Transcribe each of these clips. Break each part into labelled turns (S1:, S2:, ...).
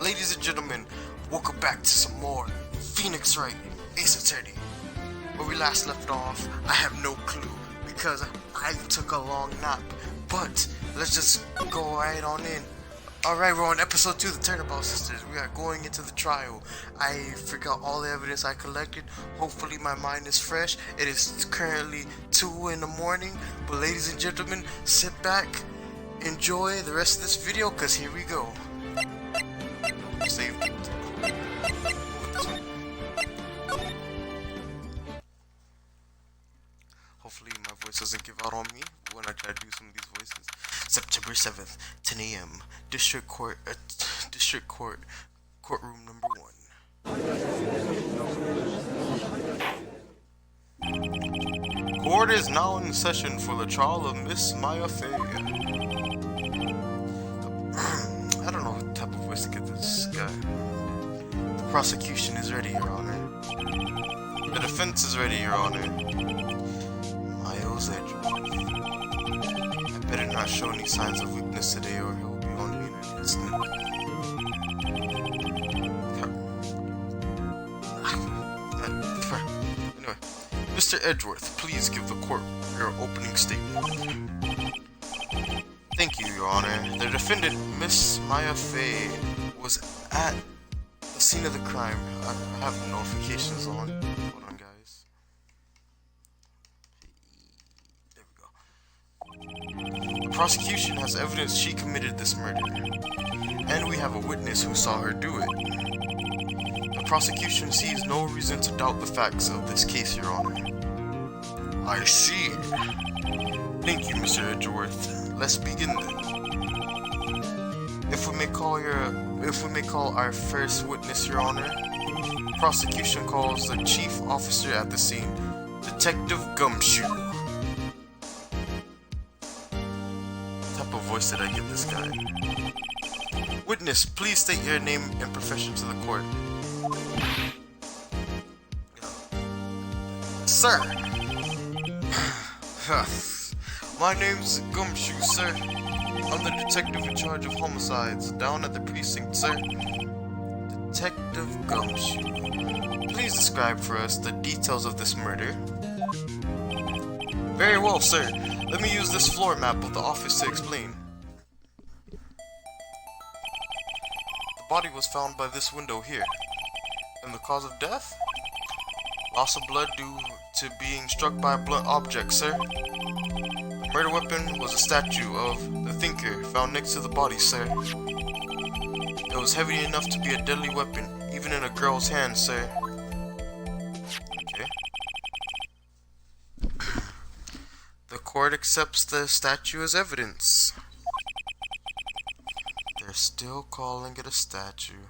S1: Ladies and gentlemen, welcome back to some more Phoenix Wright, Ace Attorney. Where we last left off, I have no clue because I took a long nap. But let's just go right on in. Alright, we're on episode 2 of the Turnabout Sisters. We are going into the trial. I forgot all the evidence I collected. Hopefully my mind is fresh. It is currently 2 in the morning. But ladies and gentlemen, sit back, enjoy the rest of this video, because here we go. Save it. Hopefully my voice doesn't give out on me when I try to do some of these voices. September 7th, 10 a.m. District Court, courtroom number 1. Court is now in session for the trial of Miss Maya Fey. I don't know what type of voice to get this guy. The prosecution is ready, Your Honor. The defense is ready, Your Honor. Miles Edgeworth. I better not show any signs of weakness today or he'll be on me in an instant. Anyway, Mr. Edgeworth, please give the court your opening statement. Thank you, Your Honor. The defendant, Miss Maya Fey, was at the scene of the crime. I have notifications on. Hold on, guys. There we go. The prosecution has evidence she committed this murder, and we have a witness who saw her do it. The prosecution sees no reason to doubt the facts of this case, Your Honor. I see. Thank you, Mr. Edgeworth. Let's begin then. If we may call our first witness, Your Honor. Prosecution calls the chief officer at the scene, Detective Gumshoe. What type of voice did I give this guy? Witness, please state your name and profession to the court. Sir. My name's Gumshoe, sir. I'm the detective in charge of homicides down at the precinct, sir. Detective Gumshoe. Please describe for us the details of this murder. Very well, sir. Let me use this floor map of the office to explain. The body was found by this window here. And the cause of death? Loss of blood due to being struck by a blunt object, sir. The murder weapon was a statue of the Thinker found next to the body, sir. It was heavy enough to be a deadly weapon, even in a girl's hand, sir. Okay. The court accepts the statue as evidence. They're still calling it a statue.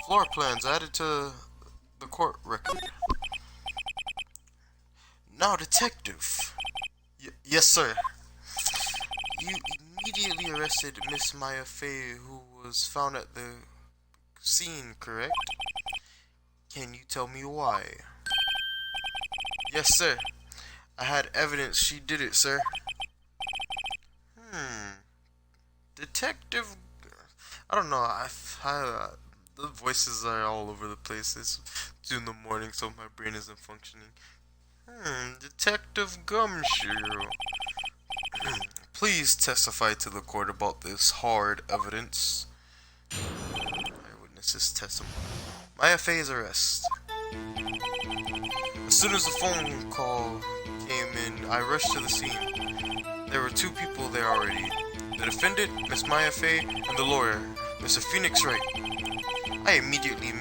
S1: Floor plans added to the court record. Now, detective. Yes, sir. You immediately arrested Miss Maya Fey, who was found at the scene, correct? Can you tell me why? Yes, sir. I had evidence she did it, sir. Detective... I don't know, the voices are all over the place. It's 2 in the morning, so my brain isn't functioning. Detective Gumshoe. Please testify to the court about this hard evidence. Eyewitness's testimony. Maya Fey's arrest. As soon as the phone call came in, I rushed to the scene. There were 2 people there already. The defendant, Miss Maya Fey, and the lawyer, Mr. Phoenix Wright. I immediately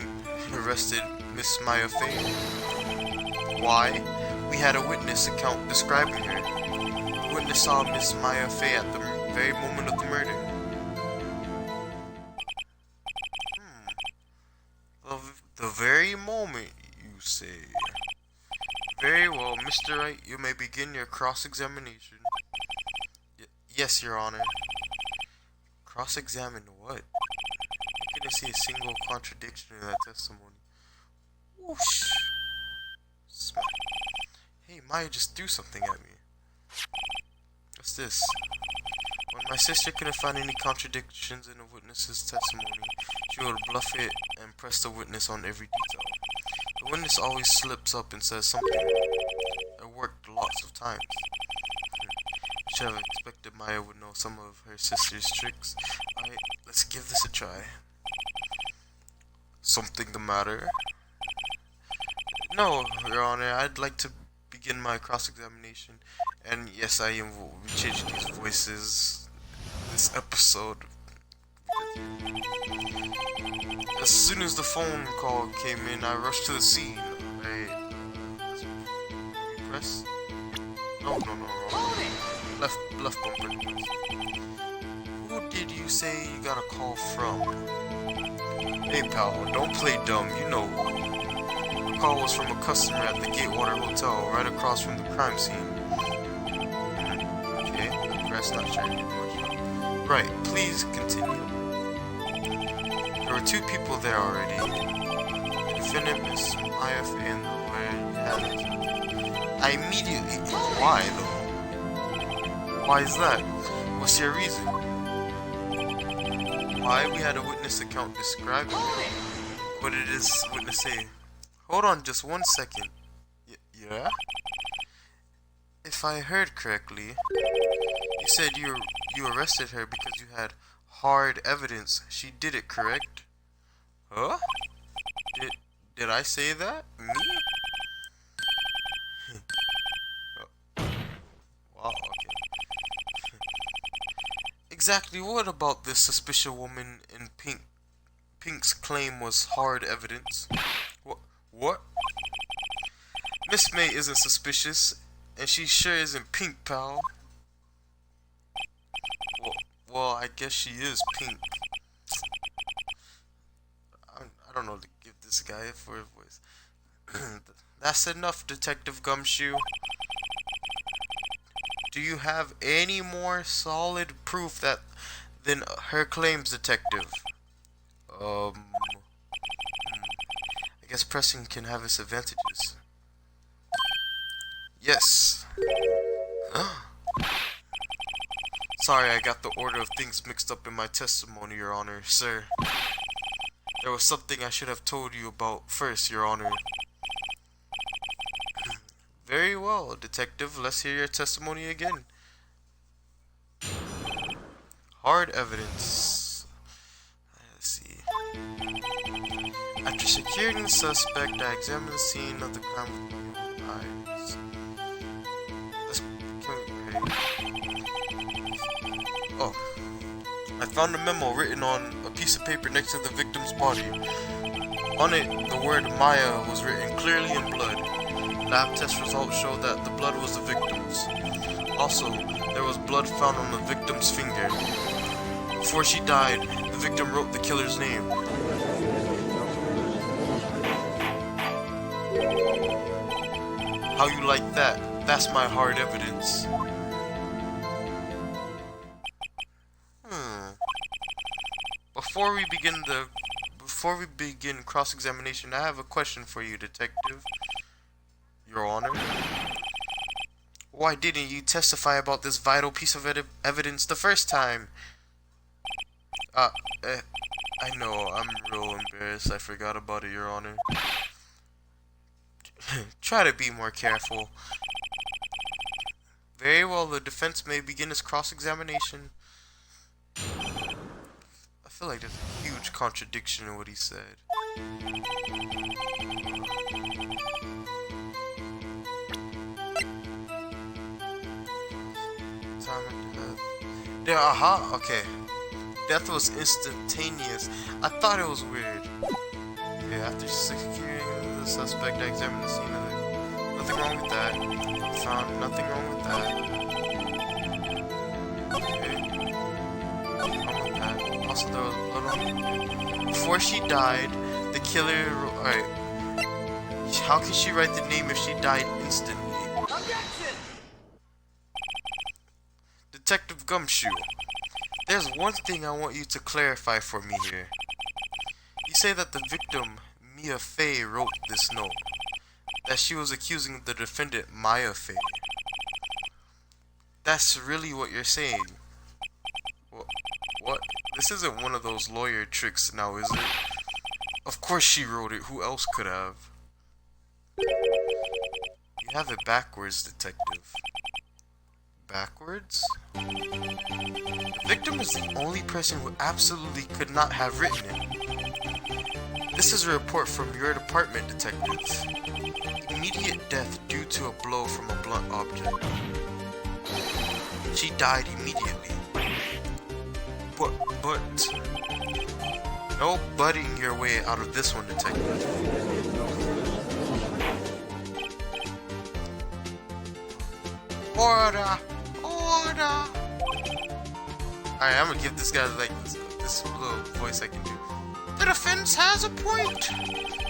S1: arrested Miss Maya Fey. Why? We had a witness account describing her. The witness saw Miss Maya Fey at the very moment of the murder. The very moment, you say. Very well, Mr. Wright, you may begin your cross-examination. Yes, Your Honor. Cross-examine what? I couldn't see a single contradiction in that testimony. Whoosh. Smack. Hey, Maya just threw something at me. What's this? When My sister couldn't find any contradictions in the witness's testimony. She would bluff it and press the witness on every detail. The witness always slips up and says something. It worked lots of times. I should have expected Maya would know some of her sister's tricks. Alright, let's give this a try. Something the matter? No, Your Honor, I'd like to begin my cross-examination. And yes, I am. We changed these voices this episode. As soon as the phone call came in, I rushed to the scene. Press? No, wrong. Left bumper. Who did you say you got a call from? Hey pal, don't play dumb, you know who. The call was from a customer at the Gatewater Hotel, right across from the crime scene. Okay, press not sharing much. Right, please continue. There were two people there already. The defendant, Miss IF, and the lawyer had it. I immediately... Why, though? Why is that? What's your reason? Why? We had a witness account describing what did this witness say? Hold on just 1 second. Yeah? If I heard correctly, you said you arrested her because you had hard evidence she did it, correct? Huh? Did I say that? Me? Wow, okay. Exactly what about this suspicious woman in pink? Pink's claim was hard evidence. What? Miss May isn't suspicious, and she sure isn't pink, pal. Well, I guess she is pink. I don't know to give this guy a voice. That's enough, Detective Gumshoe. Do you have any more solid proof than her claims, Detective? I guess pressing can have its advantages. Yes. Sorry, I got the order of things mixed up in my testimony, Your Honor. Sir, there was something I should have told you about first, Your Honor. Very well, Detective. Let's hear your testimony again. Hard evidence. Let's see. After securing the suspect, I examined the scene of the crime with my own eyes. Oh. I found a memo written on a piece of paper next to the victim's body. On it, the word Maya was written clearly in blood. Lab test results showed that the blood was the victim's. Also, there was blood found on the victim's finger. Before she died, the victim wrote the killer's name. How you like that? That's my hard evidence. Before we begin cross-examination, I have a question for you, Detective. Your Honor. Why didn't you testify about this vital piece of evidence the first time? I know, I'm real embarrassed. I forgot about it, Your Honor. Try to be more careful. Very well, the defense may begin its cross-examination. I feel like there's a huge contradiction in what he said. Aha, okay. Death was instantaneous. I thought it was weird. Okay, after securing the suspect, I examined the scene of it. Nothing wrong with that. Found nothing wrong with that. Okay. Nothing wrong with that. Also, there was blood on it. Before she died, the killer... Alright. How can she write the name if she died instantly? Detective Gumshoe, there's one thing I want you to clarify for me here. You say that the victim, Mia Fey, wrote this note. That she was accusing the defendant, Maya Fey. That's really what you're saying. What? This isn't one of those lawyer tricks now, is it? Of course she wrote it. Who else could have? You have it backwards, detective. Backwards? The victim is the only person who absolutely could not have written it. This is a report from your department, detective. Immediate death due to a blow from a blunt object. She died immediately. But... No budding your way out of this one, detective. Order! Order! Alright, I'm gonna give this guy like this little voice I can do. The defense has a point!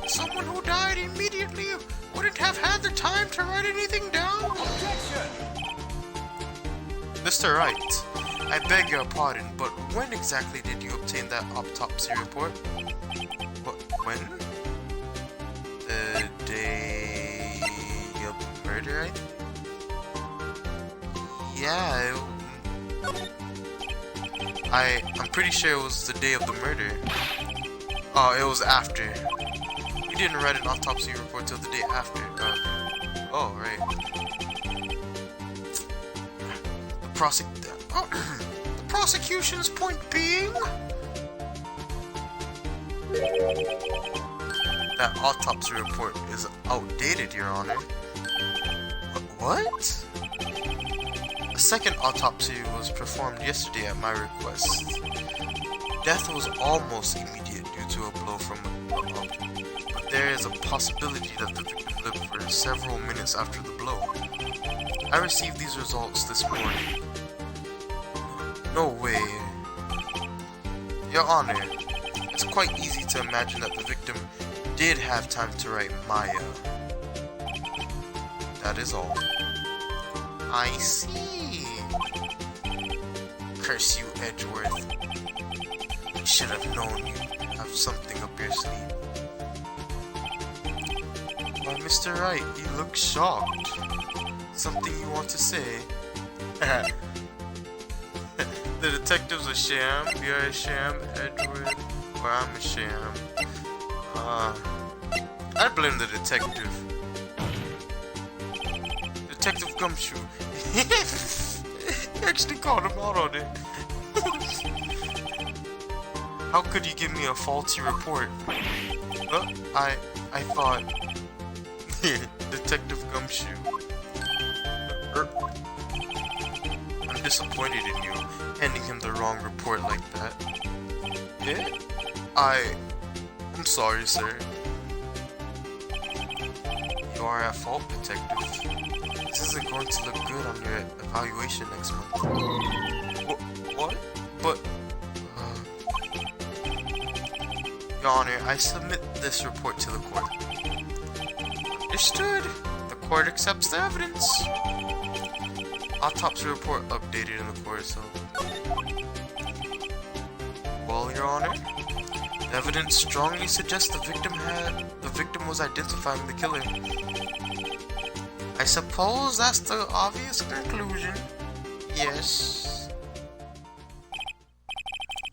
S1: Someone who died immediately wouldn't have had the time to write anything down. Objection! Mr. Wright, I beg your pardon, but when exactly did you obtain that autopsy report? What, when? The day of the murder, I think? Yeah, I'm pretty sure it was the day of the murder. Oh, it was after. We didn't write an autopsy report till the day after. Oh, right. The prosecution's point being that autopsy report is outdated, Your Honor. What? A second autopsy was performed yesterday at my request. Death was almost immediate due to a blow from an object, but there is a possibility that the victim lived for several minutes after the blow. I received these results this morning. No way. Your Honor, it's quite easy to imagine that the victim did have time to write Maya. That is all. I see. Curse you, Edgeworth. I should have known you'd have something up your sleeve. Why, Mr. Wright, you look shocked. Something you want to say? The detective's a sham, you're a sham, Edgeworth, or I'm a sham. I blame the detective. Detective Gumshoe. He actually called him out on it. How could you give me a faulty report? I thought... Detective Gumshoe. I'm disappointed in you, handing him the wrong report like that. Yeah? I'm sorry, sir. You are at fault, detective. This isn't going to look good on your evaluation next month. What? But... Your Honor, I submit this report to the court. Understood. The court accepts the evidence. Autopsy report updated in the court, so... Well, Your Honor, the evidence strongly suggests the victim was identifying the killer. I suppose that's the obvious conclusion. Yes.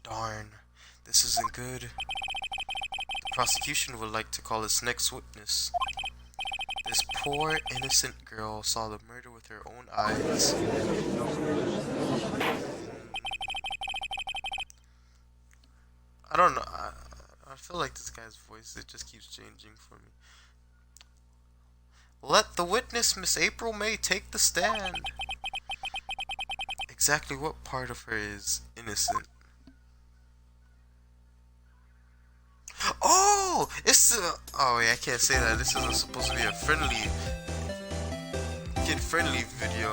S1: Darn, this isn't good. The prosecution would like to call its next witness. This poor, innocent girl saw the murder with her own eyes. I don't know. I feel like this guy's voice, it just keeps changing for me. Let the witness, Miss April May, take the stand. Exactly what part of her is innocent? Oh! It's oh wait, I can't say that. This isn't supposed to be a friendly, kid-friendly video.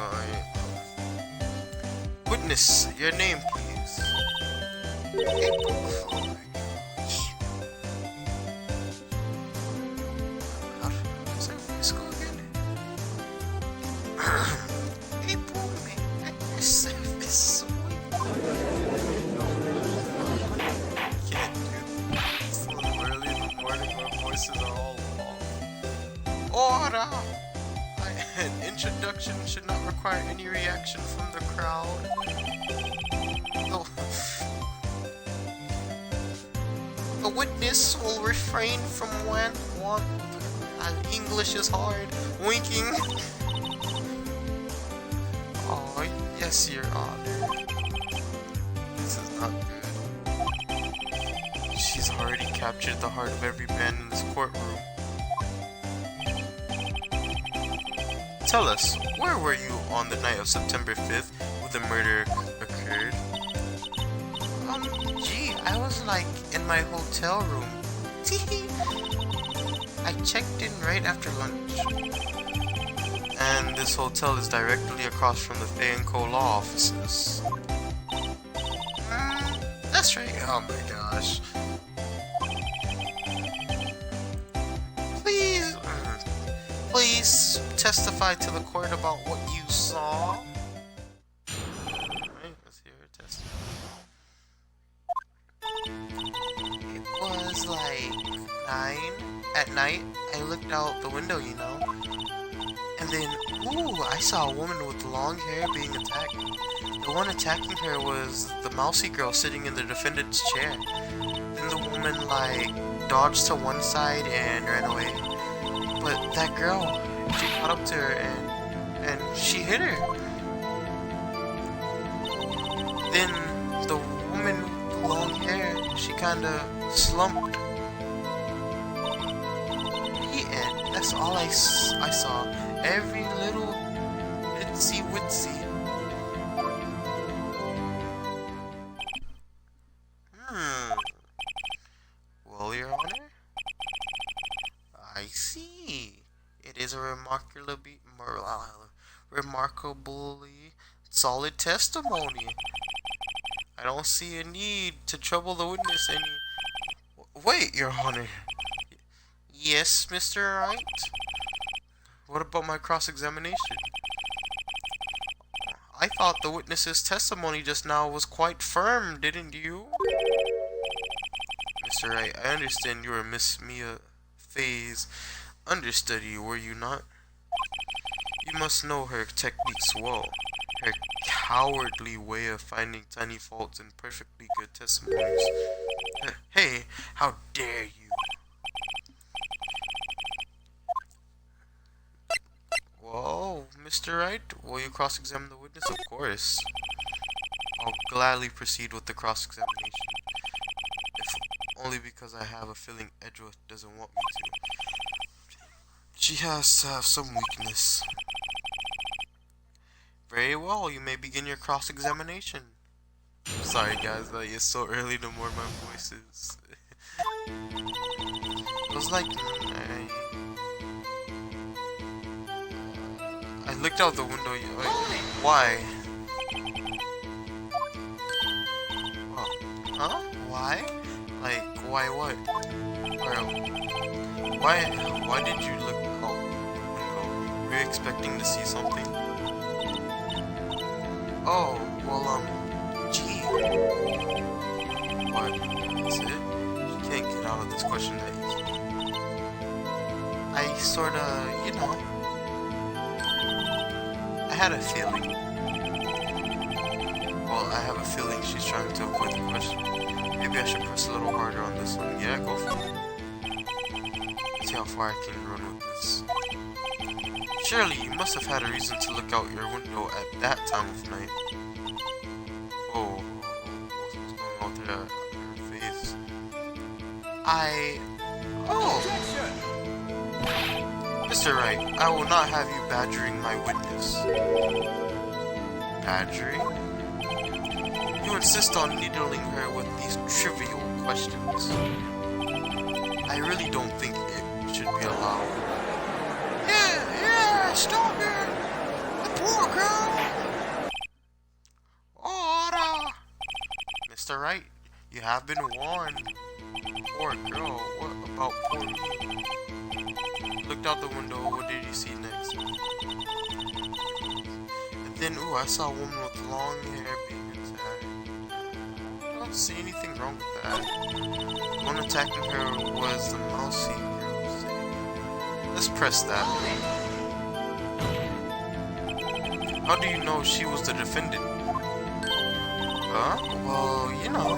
S1: Witness, your name, please. April. Order! An introduction should not require any reaction from the crowd. a witness will refrain from one English is hard. Winking. Oh, yes, Your Honor. This is not good. She's already captured the heart of every man in this courtroom. Tell us, where were you on the night of September 5th when the murder occurred? Gee, I was like in my hotel room. I checked in right after lunch. And this hotel is directly across from the Fay & Co. law offices. That's right. Oh my gosh. Please testify to the court about what you saw. Alright, let's hear her testimony. It was like 9 at night. I looked out the window, you know. And then, ooh, I saw a woman with long hair being attacked. The one attacking her was the mousy girl sitting in the defendant's chair. Then the woman, like, dodged to one side and ran away. But that girl, she caught up to her and she hit her. Then the woman with the long hair, she kinda slumped. And that's all I saw. Every little itsy witsy. Well, Your Honor, I see. It is a remarkably solid testimony. I don't see a need to trouble the witness any. Wait, Your Honor. Yes, Mr. Wright? What about my cross-examination? I thought the witness's testimony just now was quite firm, didn't you? Mr. Wright, I understand you were Miss Mia Fay's understudy, were you not? You must know her techniques well. Her cowardly way of finding tiny faults in perfectly good testimonies. Hey, how dare you! Well, Mr. Wright, will you cross-examine the witness? Of course. I'll gladly proceed with the cross-examination. If only because I have a feeling Edgeworth doesn't want me to. She has to have some weakness. Very well, you may begin your cross-examination. Sorry guys, like, it's so early to mourn my voices. It was like... I looked out the window. Why? Oh. Huh? Why? Like, why what? Or, why did you look out the window? Were you expecting to see something? Oh, well, gee. What? Is it? You can't get out of this question that easily. I sorta, you know. I had a feeling. Well, I have a feeling she's trying to avoid the question. Maybe I should press a little harder on this one. Yeah, go for it. Let's see how far I can run with this. Surely, you must have had a reason to look out your window at that time of night. Oh, what's going on with her face? Mr. Wright, I will not have you badgering my witness. Badgering? You insist on needling her with these trivial questions. I really don't think it should be allowed. Yeah, stop it! The poor girl! Order! Mr. Wright, you have been warned. Poor girl, what about poor me? Looked out the window, what did you see next? And then, ooh, I saw a woman with long hair being attacked. I don't see anything wrong with that. The one attacking her was the mousy girl. Let's press that. How do you know she was the defendant? Huh? Well, you know.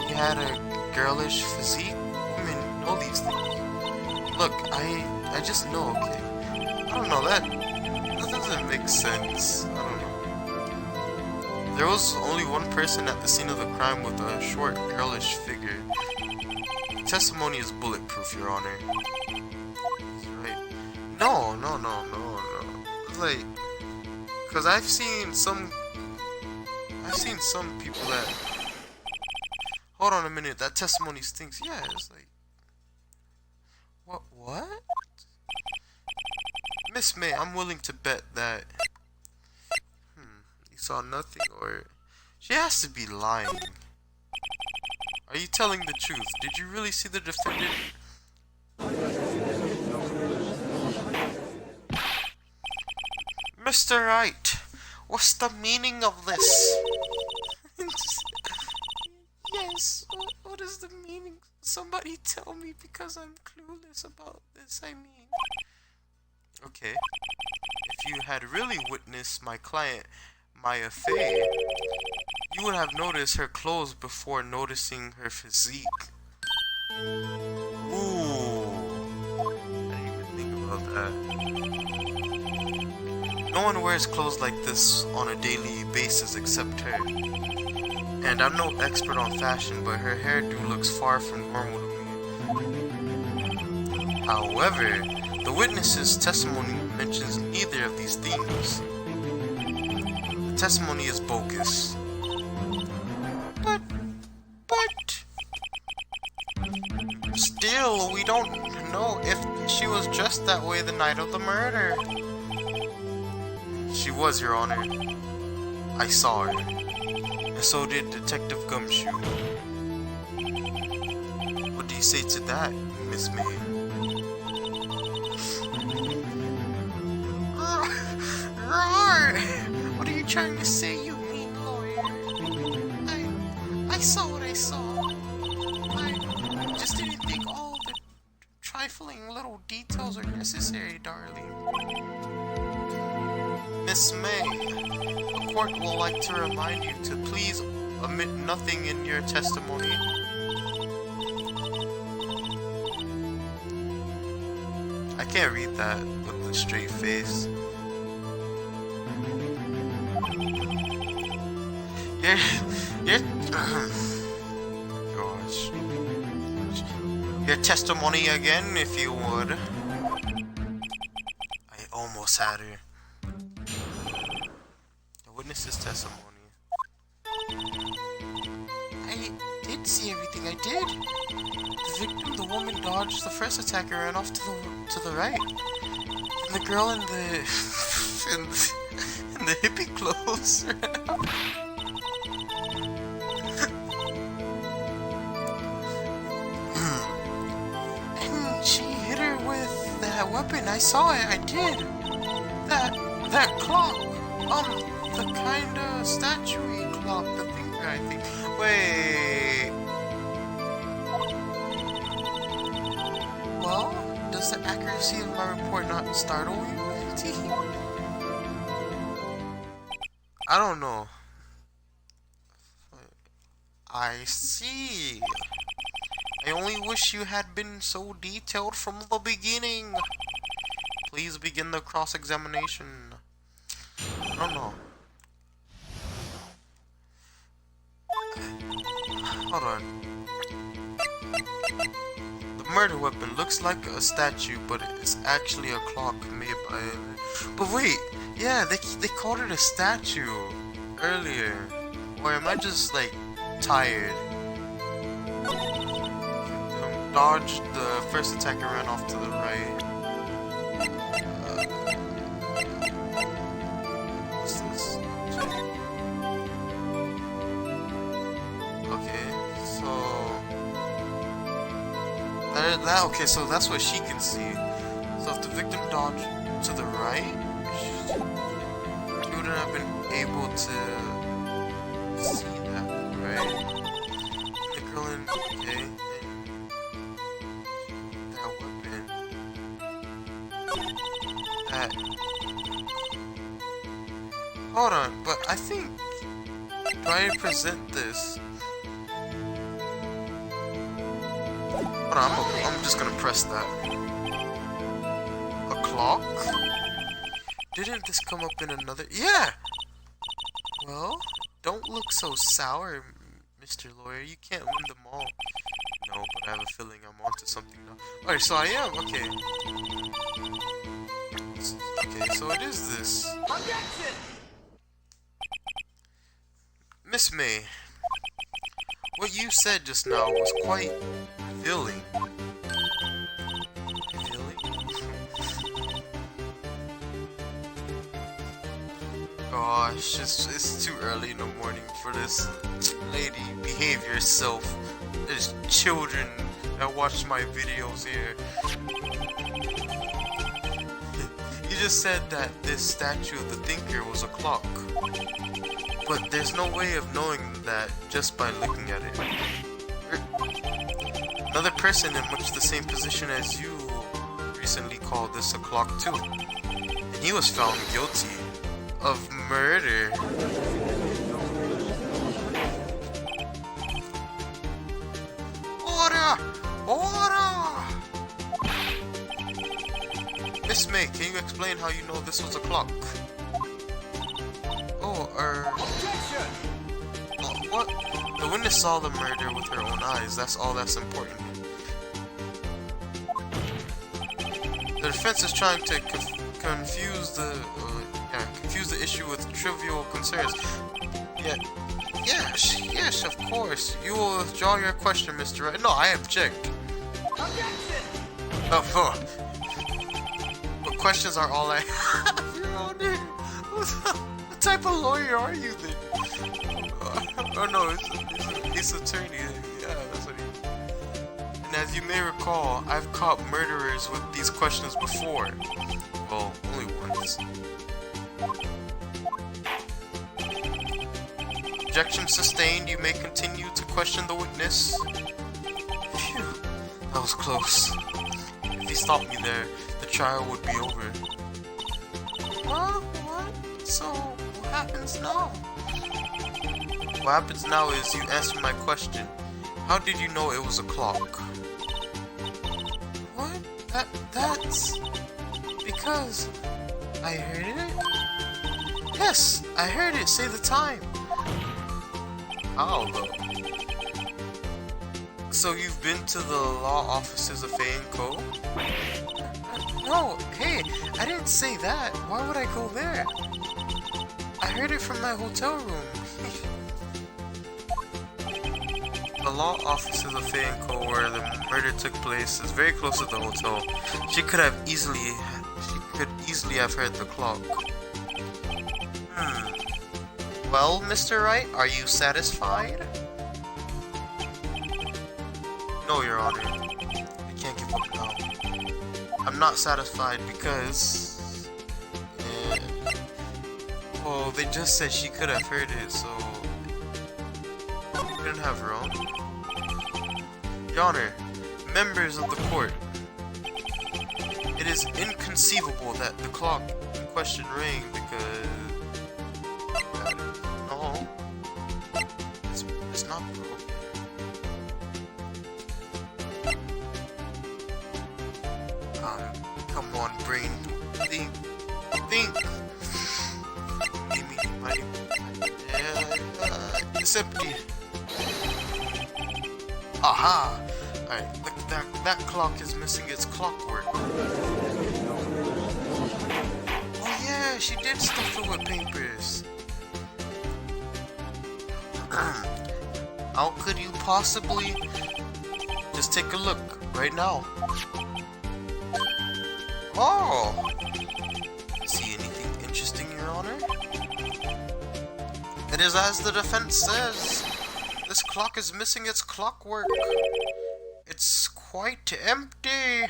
S1: She had a girlish physique? Women know these things. Look, I just know, okay? I don't know, that doesn't make sense. I don't know. There was only one person at the scene of the crime with a short, girlish figure. Testimony is bulletproof, Your Honor. Right. No. It's like, cause I've seen some people that. Hold on a minute, that testimony stinks. Yeah, it's like, what? Miss May, I'm willing to bet that. You saw nothing, or she has to be lying. Are you telling the truth? Did you really see the defendant? Mr. Wright, what's the meaning of this? Yes, what is the meaning? Somebody tell me, because I'm clueless about this, I mean. Okay. If you had really witnessed my client, Maya Fey, you would have noticed her clothes before noticing her physique. Ooh. I didn't even think about that. No one wears clothes like this on a daily basis except her. And I'm no expert on fashion, but her hairdo looks far from normal to me. However, the witness's testimony mentions neither of these things. The testimony is bogus. But... Still, we don't know if she was dressed that way the night of the murder. She was, Your Honor. I saw her. And so did Detective Gumshoe. What do you say to that, Miss May? What are you trying to say, you mean lawyer? I saw what I saw. I just didn't think all the trifling little details are necessary, darling. Miss May, the court will like to remind you to please omit nothing in your testimony. I can't read that with a straight face. Gosh. Your testimony again, if you would. I almost had her. The witness's testimony. I did see everything, I did. The victim, the woman, dodged the first attacker, ran off to the right. And the girl in the in the hippie clothes ran out. And she hit her with that weapon. I saw it, I did. That clock. The kinda statue-y clock, the finger, I think. Wait. Well, does the accuracy of my report not startle you? I don't know. I see. I only wish you had been so detailed from the beginning. Please begin the cross-examination. I don't know. Hold on. The murder weapon looks like a statue, but it's actually a clock made by... But wait, yeah, they called it a statue earlier. Or am I just, like, tired? Dodged the first attacker, ran off to the right. What's this? Okay, so... Okay, so that's what she can see. So if the victim dodged to the right, she wouldn't have been able to see that, right? The girl in, okay, and that weapon, that, hold on, but I think, do I present this? Hold on, I'm just gonna press that. A clock? Didn't this come up in another? Yeah! Well, don't look so sour, Mr. Lawyer. You can't win them all. No, but I have a feeling I'm onto something now. Alright, so I am. Okay. Okay, so it is this.
S2: Objection!
S1: Miss May, what you said just now was quite revealing. Gosh, it's too early in the morning for this. Lady, behave yourself. There's children that watch my videos here. You just said that this statue of the thinker was a clock. But there's no way of knowing that just by looking at it. Another person in much the same position as you recently called this a clock too. And he was found guilty of murder. Order! Order! Miss May, can you explain how you know this was a clock? Oh, what? The witness saw the murder with her own eyes. That's all that's important. The defense is trying to confuse the issue with trivial concerns. Yes, of course. You will withdraw your question, Mr. Wright. No, I object.
S2: Objection!
S1: But questions are all I have, Your Honor. What type of lawyer are you then? Oh no, it's attorney. Yeah, that's what he is. And as you may recall, I've caught murderers with these questions before. Well, only once. Objection sustained. You may continue to question the witness. Phew, that was close. If he stopped me there, the trial would be over. What? So, what happens now? What happens now is you answer my question. How did you know it was a clock? What? That's... because... I heard it? Yes, I heard it say the time. How though? So you've been to the law offices of Fay & Co? No, hey, I didn't say that. Why would I go there? I heard it from my hotel room. The law offices of Fay & Co, where the murder took place, is very close to the hotel. She could easily have heard the clock. Well, Mr. Wright, are you satisfied? No, Your Honor. I can't give up now. I'm not satisfied because... well, they just said she could have heard it, so... you couldn't have her own. Your Honor, members of the court, it is inconceivable that the clock in question rang because... no, it's not broken. Come on, brain. Think. It's empty. Aha! Alright, that clock is missing its clockwork. Oh yeah, she did stuff it with papers. How could you possibly... just take a look, right now. Oh! See anything interesting, Your Honor? It is as the defense says. This clock is missing its clockwork. It's quite empty.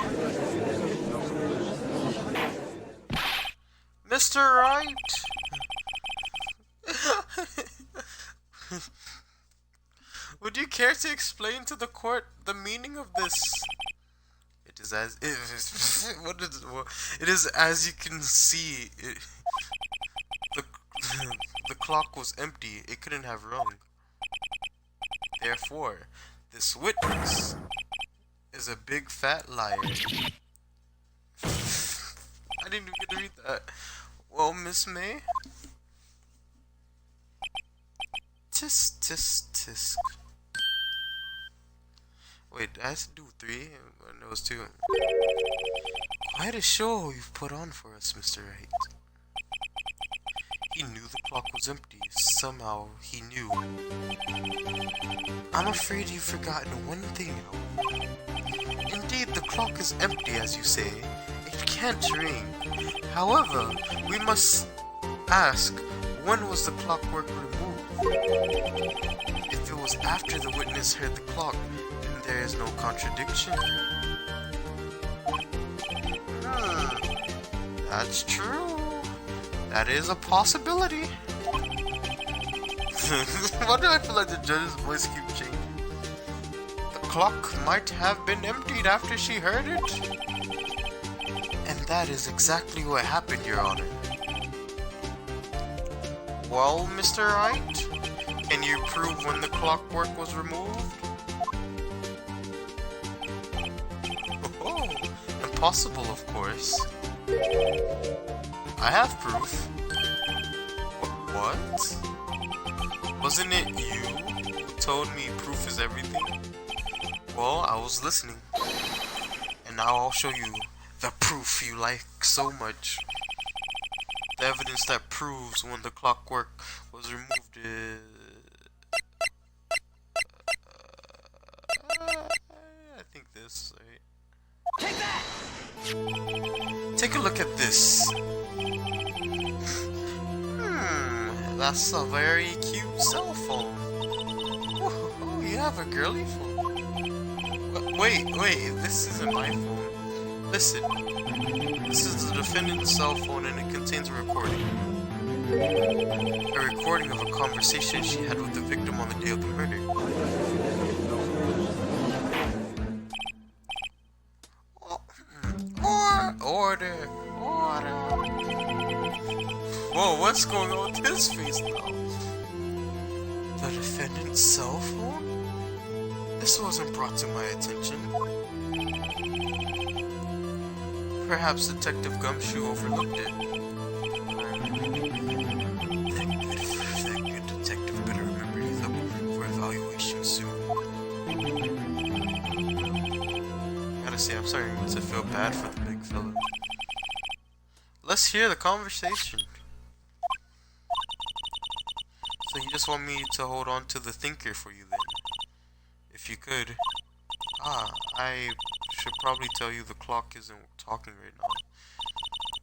S1: Mr. Wright! Would you care to explain to the court the meaning of this? It is as it is as you can see. The clock was empty. It couldn't have rung. Therefore, this witness is a big fat liar. I didn't even get to read that. Well, Miss May? Tisk, tisk, tisk. Wait, I have to do 3? And it was 2. Quite a show you've put on for us, Mr. Wright. He knew the clock was empty. Somehow, he knew. I'm afraid you've forgotten one thing, though. Indeed, the clock is empty, as you say. It can't ring. However, we must ask, when was the clockwork removed? If it was after the witness heard the clock, then there is no contradiction. That's true. That is a possibility. Why do I feel like the judge's voice keeps changing? The clock might have been emptied after she heard it. And that is exactly what happened, Your Honor. Well, Mr. Wright, can you prove when the clockwork was removed? Oh, impossible, of course. I have proof. What? Wasn't it you who told me proof is everything? Well, I was listening. And now I'll show you the proof you like so much. The evidence that proves when the clockwork was removed is... I think this, right?
S2: Take that!
S1: Take a look at this. That's a very cute cell phone. Oh, you have a girly phone. Wait, this isn't my phone. Listen, this is the defendant's cell phone and it contains a recording. A recording of a conversation she had with the victim on the day of the murder. Order. Whoa, what's going on with his face now? The defendant's cell phone? This wasn't brought to my attention. Perhaps Detective Gumshoe overlooked it. That good detective better remember he's up for evaluation soon. Gotta say, I'm starting to feel bad for the big fella. Let's hear the conversation. So you just want me to hold on to the thinker for you then? If you could. I should probably tell you the clock isn't talking right now.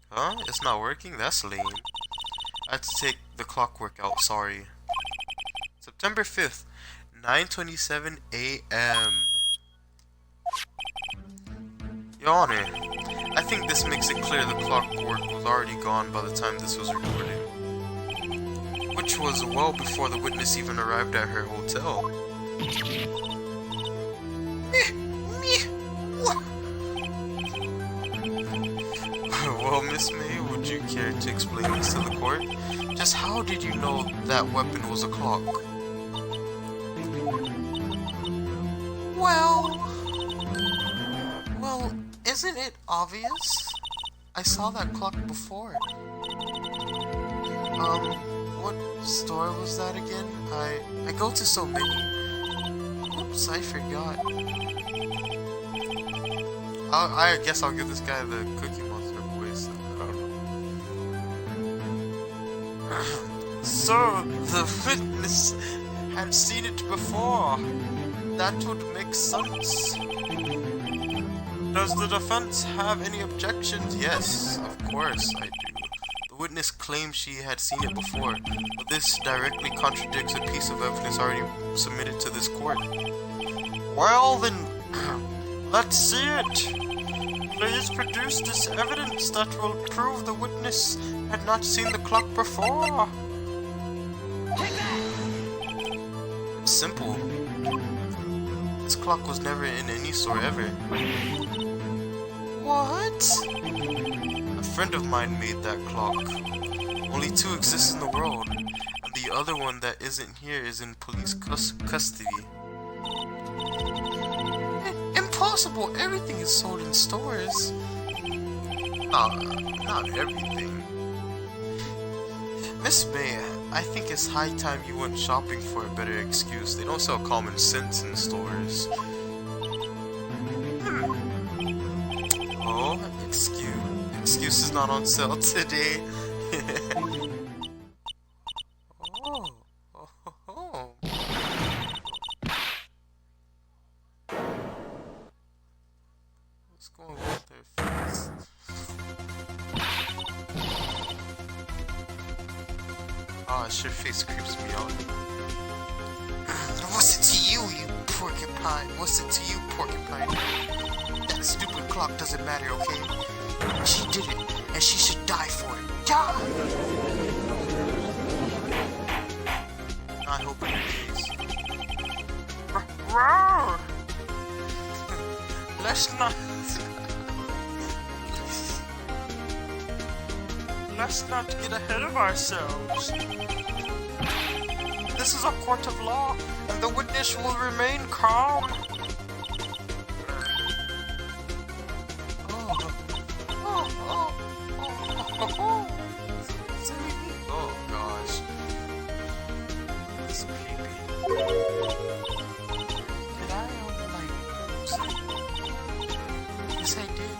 S1: Huh? It's not working? That's lame. I had to take the clockwork out, sorry. September 5th, 9:27 a.m. Your Honor, I think this makes it clear the clockwork was already gone by the time this was recorded. Which was well before the witness even arrived at her hotel. Well, Miss May, would you care to explain this to the court? Just how did you know that weapon was a clock? Well, isn't it obvious? I saw that clock before. What store was that again? I go to so many. Oops, I forgot. I guess I'll give this guy the Cookie Monster voice. I don't know. So, the witness had seen it before. That would make sense. Does the defense have any objections? Yes, of course I do. The witness claims she had seen it before, but this directly contradicts a piece of evidence already submitted to this court. Well then, let's see it. Please produce this evidence that will prove the witness had not seen the clock before. It's simple. This clock was never in any store ever. What? A friend of mine made that clock. Only 2 exist in the world, and the other one that isn't here is in police custody. Impossible! impossible. Everything is sold in stores. Not everything. Miss May, I think it's high time you went shopping for a better excuse. They don't sell common sense in stores. Oh, excuse is not on sale today. Oh. What's going on with their face? Your face creeps me out. What's it to you, you porcupine? What's it to you, porcupine? That stupid clock doesn't matter, okay? She did it, and she should die for it. Die! Not hoping it is. Roar! Let's not get ahead of ourselves. This is a court of law, and the witness will remain calm. Oh gosh. It's creepy. Did I yes, I did.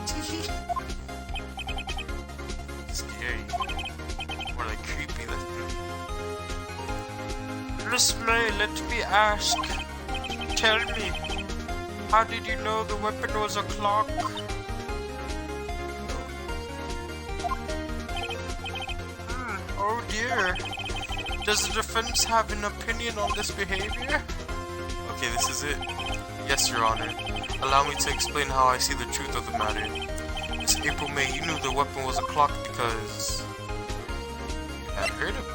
S1: Scary. More like creepy. Miss May, let me ask. Tell me, how did you know the weapon was a clock? Oh dear. Does the defense have an opinion on this behavior? Okay, this is it. Yes, Your Honor. Allow me to explain how I see the truth of the matter. Miss April May, you knew the weapon was a clock because you had heard of it.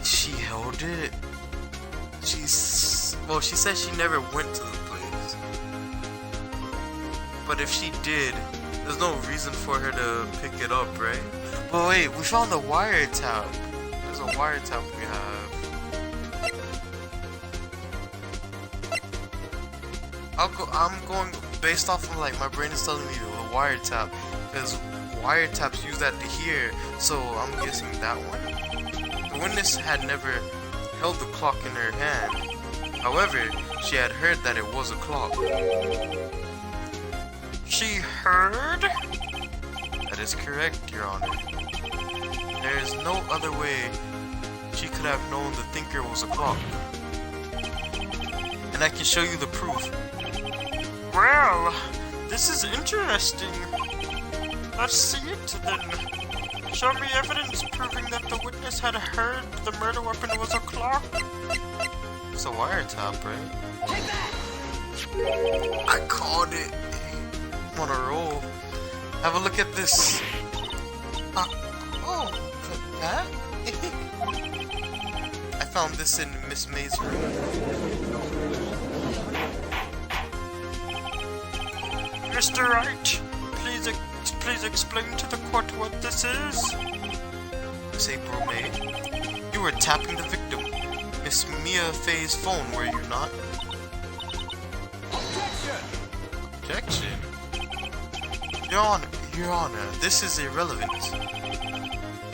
S1: She held it. She said she never went to the place. But if she did, there's no reason for her to pick it up, right? But wait, we found the wiretap. There's a wiretap we have. I'm going based off of like my brain is telling me the wiretap, because wiretaps use that to hear, so I'm guessing that one. The witness had never held the clock in her hand. However, she had heard that it was a clock. She heard? That is correct, Your Honor. There is no other way she could have known the thinker was a clock. And I can show you the proof. Well, this is interesting. Let's see it then. Show me evidence proving that the witness had heard the murder weapon was a clock. It's a wiretap, right?
S2: Take that!
S1: I called it. I'm on a roll. Have a look at this. That? I found this in Miss May's room. Mr. Wright, please explain to the court what this is. Miss April May, you were tapping the victim, Miss Mia Faye's phone, were you not? Objection? Your Honor, this is irrelevant.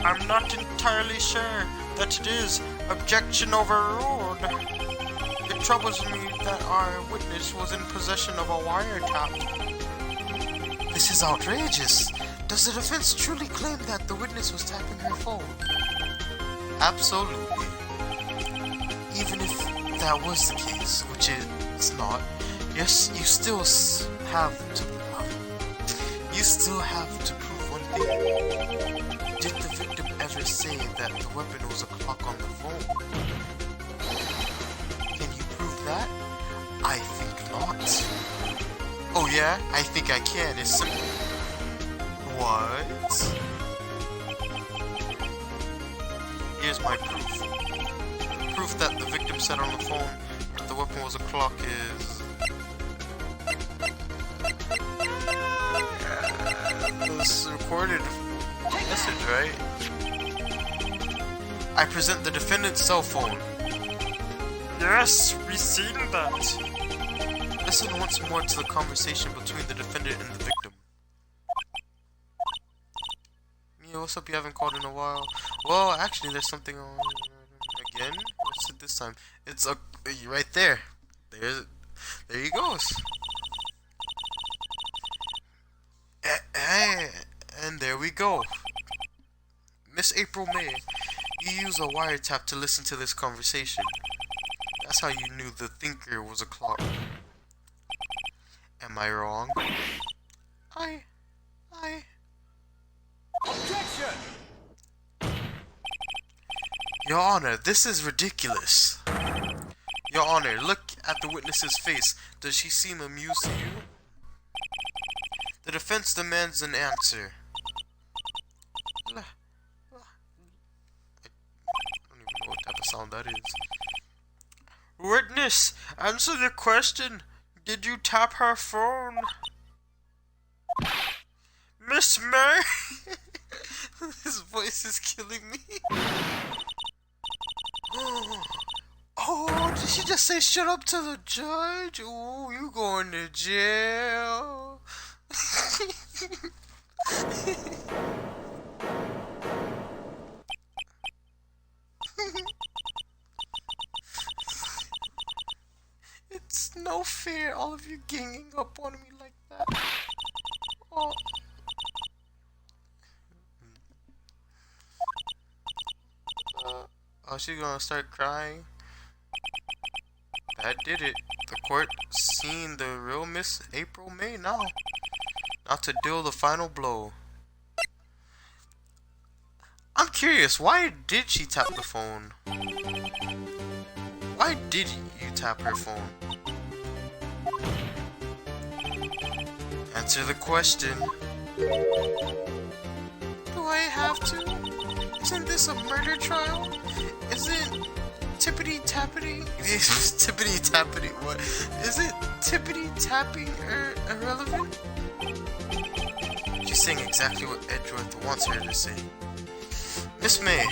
S1: I'm not entirely sure that it is. Objection overruled. It troubles me that our witness was in possession of a wiretap. This is outrageous. Does the defense truly claim that the witness was tapping her phone? Absolutely. Even if that was the case, which it's not, yes, you still have to prove one thing. Did the victim ever say that the weapon was a clock on the phone? Can you prove that? I think not. Oh yeah? I think I can. It's simple. What? Here's my proof. Proof that the victim said on the phone that the weapon was a clock is... This recorded message, right? I present the defendant's cell phone.
S2: Yes, we've seen that.
S1: Listen once more to the conversation between the defendant and the victim. Yeah, what's up? You haven't called in a while. Well, actually, there's something on again. What's it this time? It's right there. There he goes. And there we go. Miss April May, you use a wiretap to listen to this conversation. That's how you knew the thinker was a clock. Am I wrong?
S2: Objection!
S1: Your Honor, this is ridiculous. Your Honor, look at the witness's face. Does she seem amused to you? The defense demands an answer. I don't even know what type of sound that is. Witness, answer the question. Did you tap her phone? Miss May? His voice is killing me. Oh, did she just say shut up to the judge? Oh, you going to jail. It's no fair, all of you ganging up on me like that. Oh. Oh, she's gonna start crying. That did it. The court seen the real Miss April May now. Not to deal the final blow. I'm curious, why did she tap the phone? Why did you tap her phone? Answer the question. Do I have to? Isn't this a murder trial? Isn't tippity tappity? Tippity tappity, what? Is it tippity tapping irrelevant? She's saying exactly what Edgeworth wants her to say. Miss May,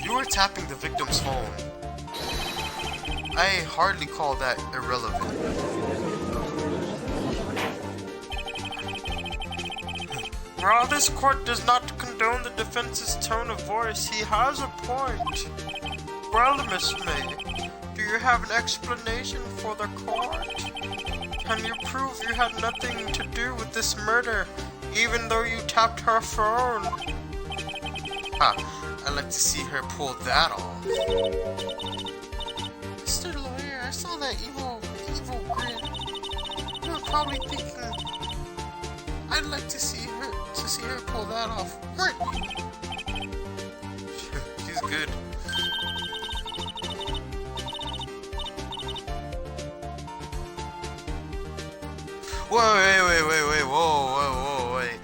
S1: you were tapping the victim's phone. I hardly call that irrelevant.
S2: While this court does not condone the defense's tone of voice, he has a point. Well, Miss May, do you have an explanation for the court? Can you prove you had nothing to do with this murder, even though you tapped her phone?
S1: Ha, I'd like to see her pull that off. Mr. Lawyer, I saw that evil grin. You were probably thinking, I'd like to see her pull that off, weren't you? She's good. Wait, whoa, wait.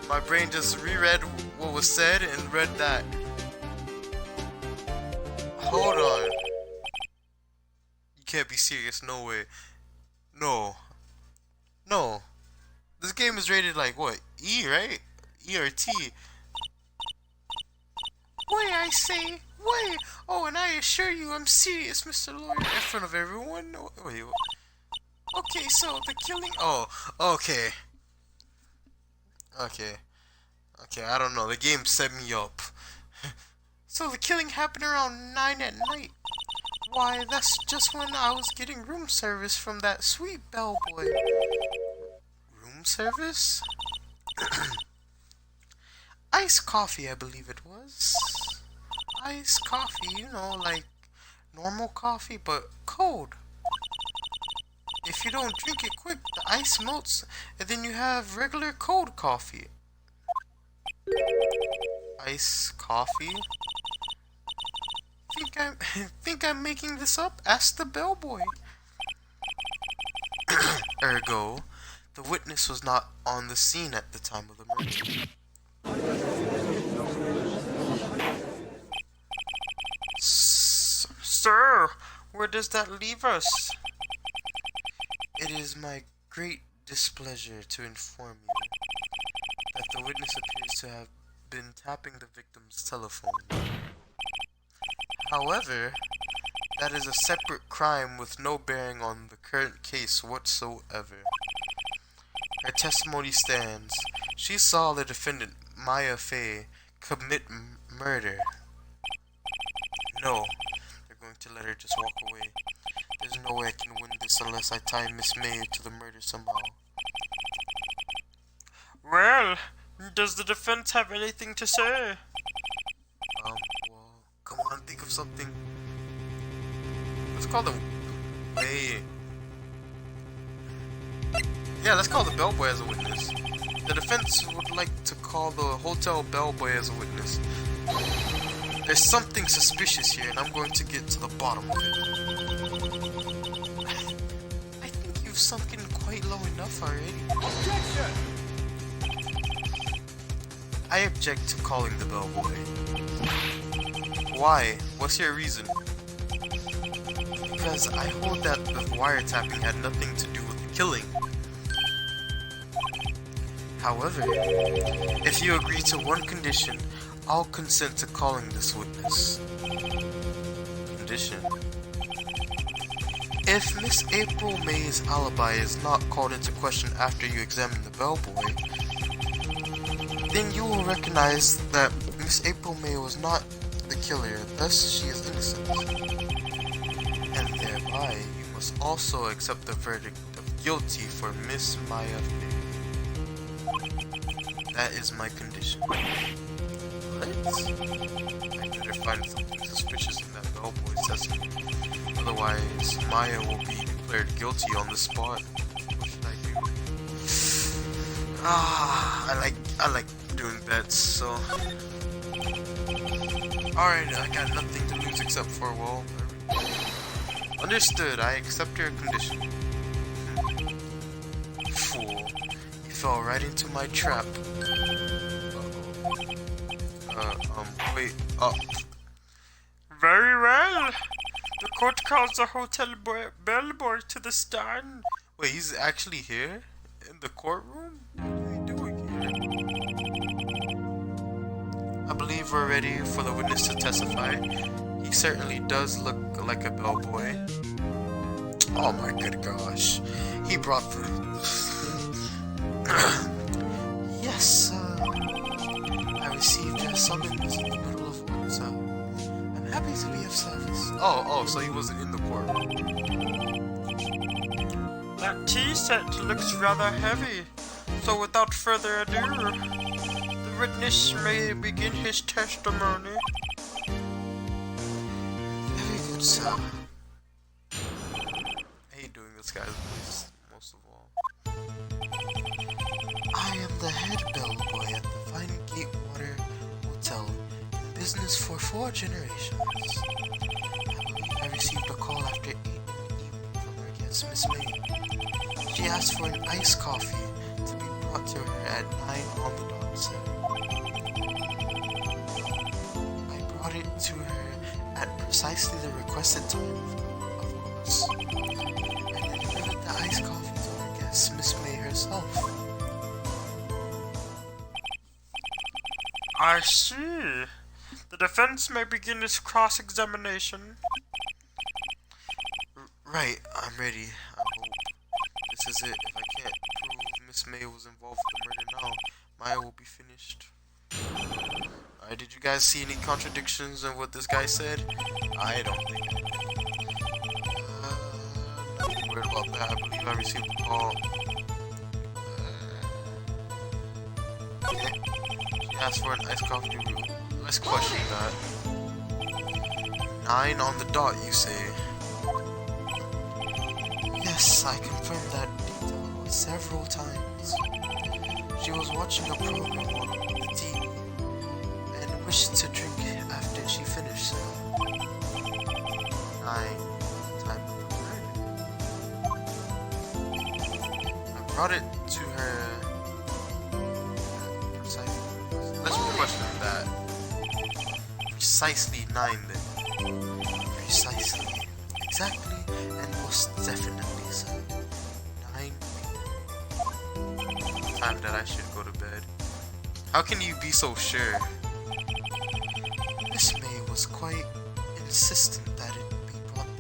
S1: My brain just reread what was said and read that. Hold on. You can't be serious, no way. No. This game is rated like what? E, right? E or T. Wait, I say. Wait. Oh, and I assure you I'm serious, Mr. Lawyer. In front of everyone. Wait. Okay, so the killing. Oh, okay. Okay, I don't know. The game set me up. So the killing happened around 9 at night. Why, that's just when I was getting room service from that sweet bellboy. Room service? Iced coffee, I believe it was. Iced coffee, you know, like normal coffee, but cold. If you don't drink it quick, the ice melts, and then you have regular cold coffee. Iced coffee? Think I'm making this up? Ask the bellboy. Ergo, the witness was not on the scene at the time of the murder.
S2: Sir, where does that leave us?
S1: It is my great displeasure to inform you that the witness appears to have been tapping the victim's telephone. However, That is a separate crime with no bearing on the current case whatsoever. Her testimony stands. She saw the defendant, Maya Fey, commit murder. No, they're going to let her just walk away. There's no way I can win this unless I tie Miss May to the murder somehow.
S2: Well, does the defense have anything to say?
S1: Well, come on, think of something. Let's call the... Hey. Yeah, let's call the bellboy as a witness. The defense would like to call the hotel bellboy as a witness. There's something suspicious here, and I'm going to get to the bottom of it. I think you've sunk in quite low enough already.
S3: Objection!
S1: I object to calling the bellboy. Why? What's your reason? Because I hold that the wiretapping had nothing to do with the killing. However, if you agree to one condition, I'll consent to calling this witness. Condition. If Miss April May's alibi is not called into question after you examine the bellboy, then you will recognize that Miss April May was not the killer, thus she is innocent. And thereby, you must also accept the verdict of guilty for Miss Maya Fey. That is my condition. What? I better find something suspicious in that bellboy's testimony. Otherwise, Maya will be declared guilty on the spot. What should I do? I like doing bets, so... Alright, I got nothing to lose except for, well... Understood, I accept your condition. Fool. You fell right into my trap. Wait,
S2: Very well. The court calls the hotel bellboy to the stand.
S1: Wait, he's actually here? In the courtroom? What are we doing here? I believe we're ready for the witness to testify. He certainly does look like a bellboy. Oh my good gosh. He brought the... Yes, I received a summons in the middle of work, so I'm happy to be of service. Oh, so he wasn't in the courtroom.
S2: That tea set looks rather heavy, so without further ado, the witness may begin his testimony.
S1: Very good, sir. I hate doing this guy's voice, most of all. I am the head bellboy at the Fine Gatewater Hotel, in business for 4 generations. I received a call after 8 in the evening from our guest, Miss May. She asked for an iced coffee to be brought to her at 9 on the dot, sir. I brought it to her at precisely the requested time, of course. And then delivered the iced coffee to our guest, Miss May herself.
S2: I see. The defense may begin its cross-examination.
S1: Right, I'm ready. I hope this is it. If I can't prove Miss May was involved with the murder now, Maya will be finished. Alright, did you guys see any contradictions in what this guy said? I don't think I did. Nothing weird about that. I believe I received a call. Okay. She asked for an iced coffee. Let's question that. 9 on the dot, you say? Yes, I confirmed that detail several times. She was watching a program on the TV and wished to drink after she finished, so 9, time of the murder. I brought it to her let's question that. Precisely 9 then. Precisely. Exactly and most definitely so. 9 time that I should go to bed. How can you be so sure? Miss May was quite insistent that it be brought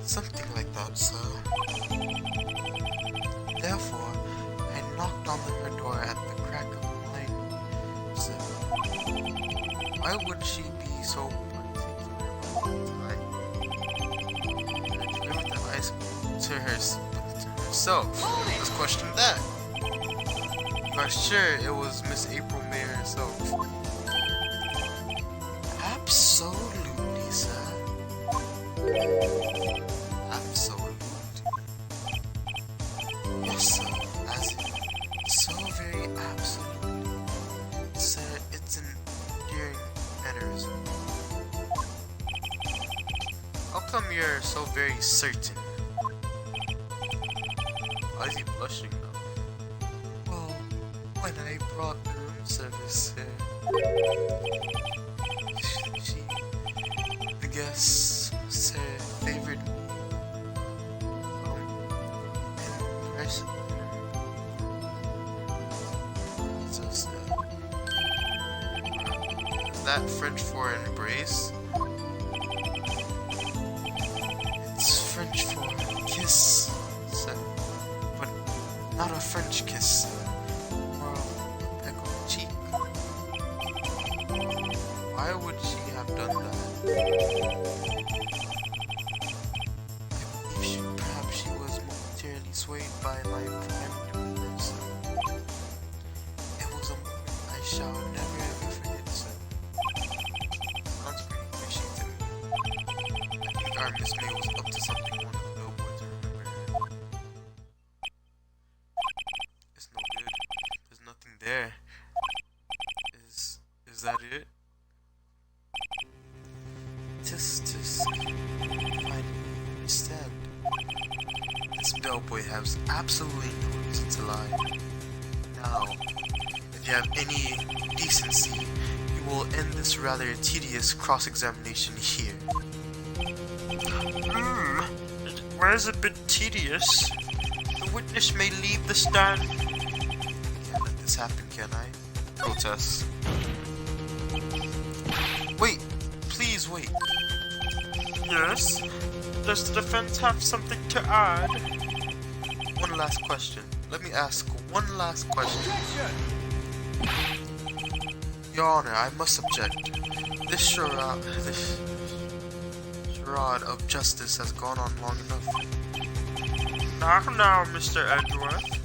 S1: Something like that, sir. Therefore, I knocked on her door at the crack of light. So, why would she be so particular about time? And delivered the ice to herself. Let's question that. You are sure it was Miss April May herself? Absolutely, sir. Absolutely. Yes, sir. As in, so very absolutely. Sir, it's an endearing mannerism. How come you're so very certain? Why is he blushing now? Well, when I brought the room service here, the guests, sir, favored me. So sad. Is that French for embrace? It's French for kiss, sir. But not a French kiss, sir. More of a peck on the cheek. Why would she have done that? Perhaps she was momentarily swayed by my prime dominance. It was a moment I shall never ever forget, sir. Sounds pretty fishy to me. I think our Miss May was up to something one of the billboards, remember? It's no good. There's nothing there. Is that it? Just I understand. This bellboy has absolutely no reason to lie. Now, if you have any decency, you will end this rather tedious cross-examination here.
S2: Where's a bit tedious? The witness may leave the stand.
S1: I can't let this happen, can I? Protest. Wait! Please wait.
S2: Yes? Does the defense have something to add?
S1: One last question. Let me ask one last question. Your Honor, I must object. This charade of justice has gone on long enough.
S2: Now, Mr. Edgeworth.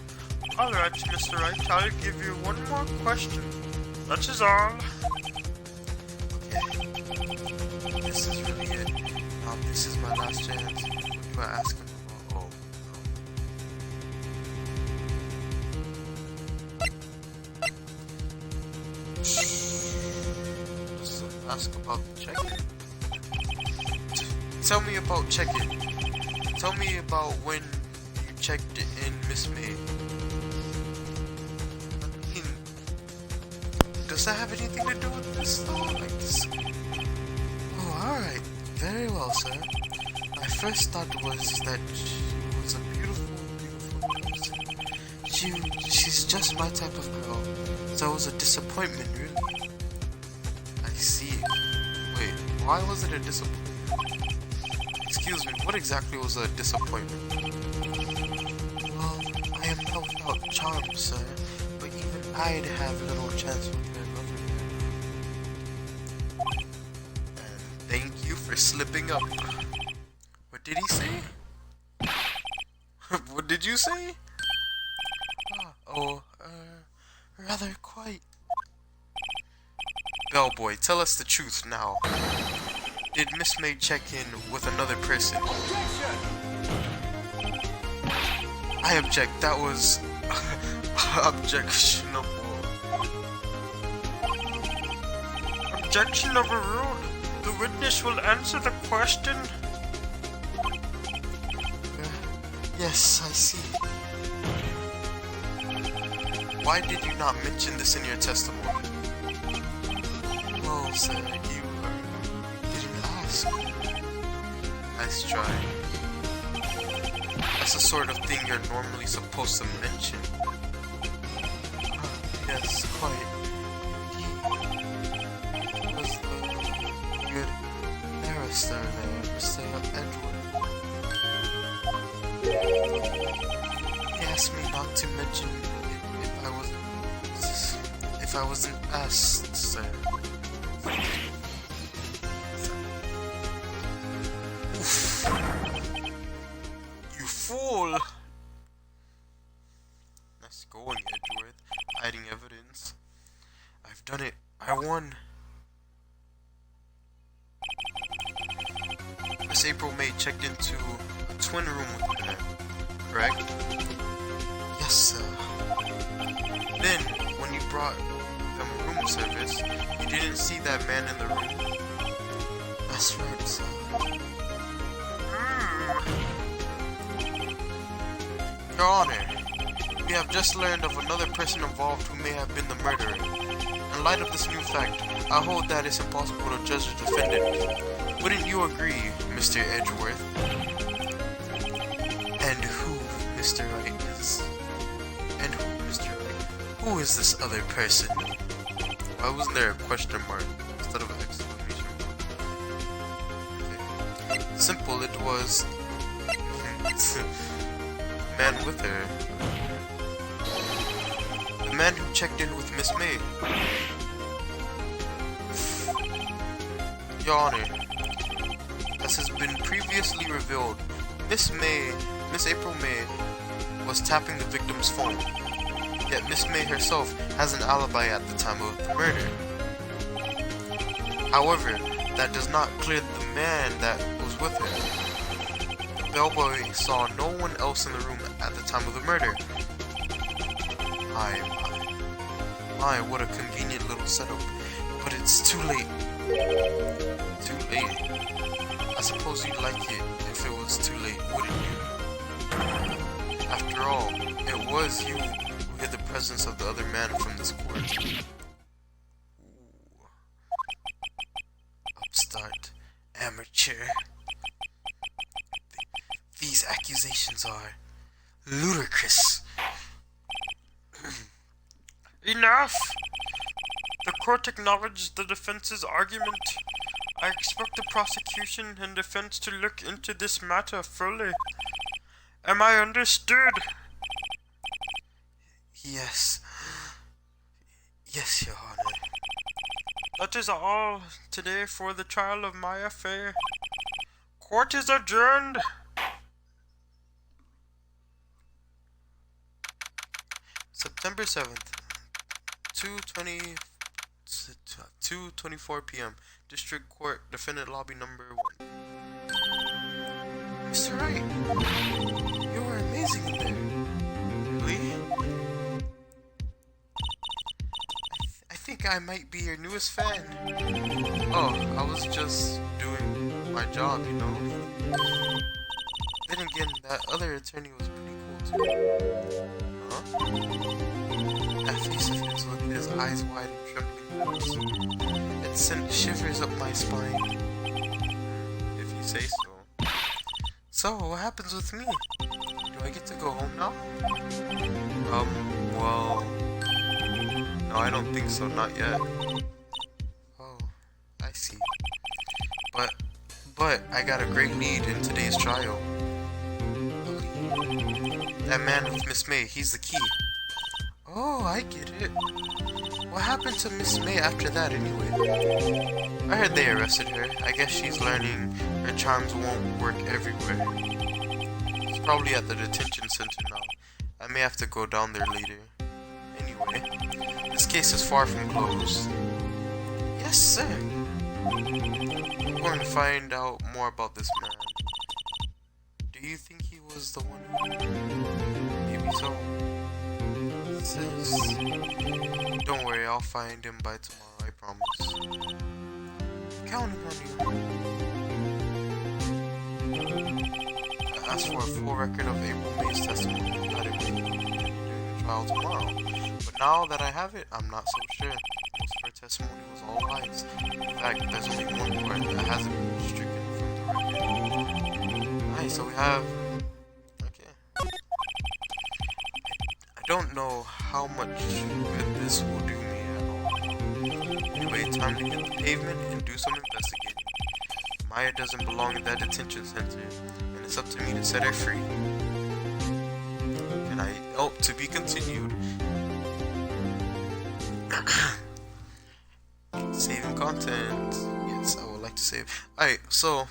S2: Alright, Mr. Wright, I'll give you one more question. That is all.
S1: Okay. This is really it. This is my last chance. What do I ask him about? Oh, no. Ask about check-in. Tell me about check-in. Tell me about when you checked in, Miss May. I mean, does that have anything to do with this though? Like this? Oh, alright. Very well, sir. My first thought was that she was a beautiful, beautiful person. She's just my type of girl. So it was a disappointment, really. I see. Wait, why was it a disappointment? Excuse me, what exactly was a disappointment? Well, I am not without charm, sir, but even I'd have little chance with her lover. And thank you for slipping up. What did he say? What did you say? Rather quite. Bellboy, tell us the truth now. Did Miss May check in with another person? I object. That was objectionable.
S2: Objection overruled. The witness will answer the question.
S1: Yes, I see. Why did you not mention this in your testimony? Well, sir, you didn't ask. Nice try. That's the sort of thing you're normally supposed to mention. Yes, quite. Mr. Edward. He asked me not to mention if I wasn't asked, sir. Oof. You fool! Nice going, Edward. Hiding evidence. I've done it. I won. Miss April May checked into a twin room with the man, correct? Yes, sir. Then, when you brought them room service, you didn't see that man in the room? That's right, sir. Your Honor, we have just learned of another person involved who may have been the murderer. In light of this new fact, I hold that it's impossible to judge the defendant. Wouldn't you agree, Mr. Edgeworth? And who Mr. Wright is? And who Mr. Wright? Who is this other person? Why wasn't there a question mark instead of an exclamation mark? Okay. Simple, it was the man with her. The man who checked in with Miss May. Your Honor, as has been previously revealed, Miss April May was tapping the victim's phone. Yet Miss May herself has an alibi at the time of the murder. However, that does not clear the man that was with her. The bellboy saw no one else in the room at the time of the murder. My, what a convenient little setup. But it's too late. Too late. I suppose you'd like it if it was too late, wouldn't you? After all, it was you who hid the presence of the other man from this court. Ooh. Upstart. Amateur. These accusations are ludicrous.
S2: Enough! The court acknowledged the defense's argument. I expect the prosecution and defense to look into this matter fully. Am I understood?
S1: Yes. Yes, Your Honor.
S2: That is all today for the trial of my affair. Court is adjourned.
S1: September 7th, 2:24 p.m. District Court, Defendant Lobby Number 1. Mr. Wright, you are amazing in there. Really? I think I might be your newest fan. Oh, I was just doing my job, you know. Then again, that other attorney was pretty cool too. Huh? That face of his with his eyes wide and trembling lips. It sent shivers up my spine. If you say so. So, what happens with me? Do I get to go home now? Well... No, I don't think so, not yet. Oh, I see. But, I got a great lead in today's trial. That man with Miss May, he's the key. Oh, I get it. What happened to Miss May after that anyway? I heard they arrested her. I guess she's learning her charms won't work everywhere. She's probably at the detention center now. I may have to go down there later. Anyway, this case is far from closed. Yes, sir. I'm going to find out more about this man. Do you think he was the one who... Maybe so. Don't worry, I'll find him by tomorrow, I promise. Counting on you. I asked for a full record of April May's testimony that it was during the trial tomorrow. But now that I have it, I'm not so sure. Most of her testimony was all lies. In fact, there's only one part that hasn't been stricken from the record. Alright, so we have... I don't know how much good this will do me at all. Anyway, time to hit the pavement and do some investigating.
S2: Maya doesn't belong in that detention center, and it's up to me to set her free. And to be continued. Saving content. Yes, I would like to save. Alright, so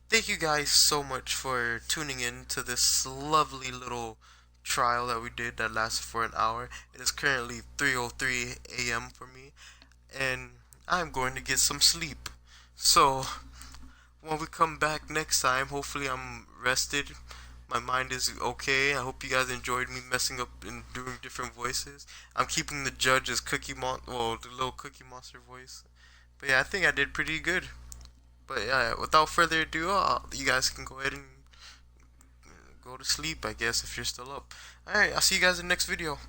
S2: thank you guys so much for tuning in to this lovely little trial that we did that lasted for an hour. It is currently 3:03 a.m. for me, and I'm going to get some sleep. So when we come back next time, hopefully I'm rested. My mind is okay. I hope you guys enjoyed me messing up and doing different voices. I'm keeping the judge as the little Cookie Monster voice. But yeah, I think I did pretty good. But yeah, without further ado, you guys can go ahead and go to sleep, I guess, if you're still up. Alright, I'll see you guys in the next video.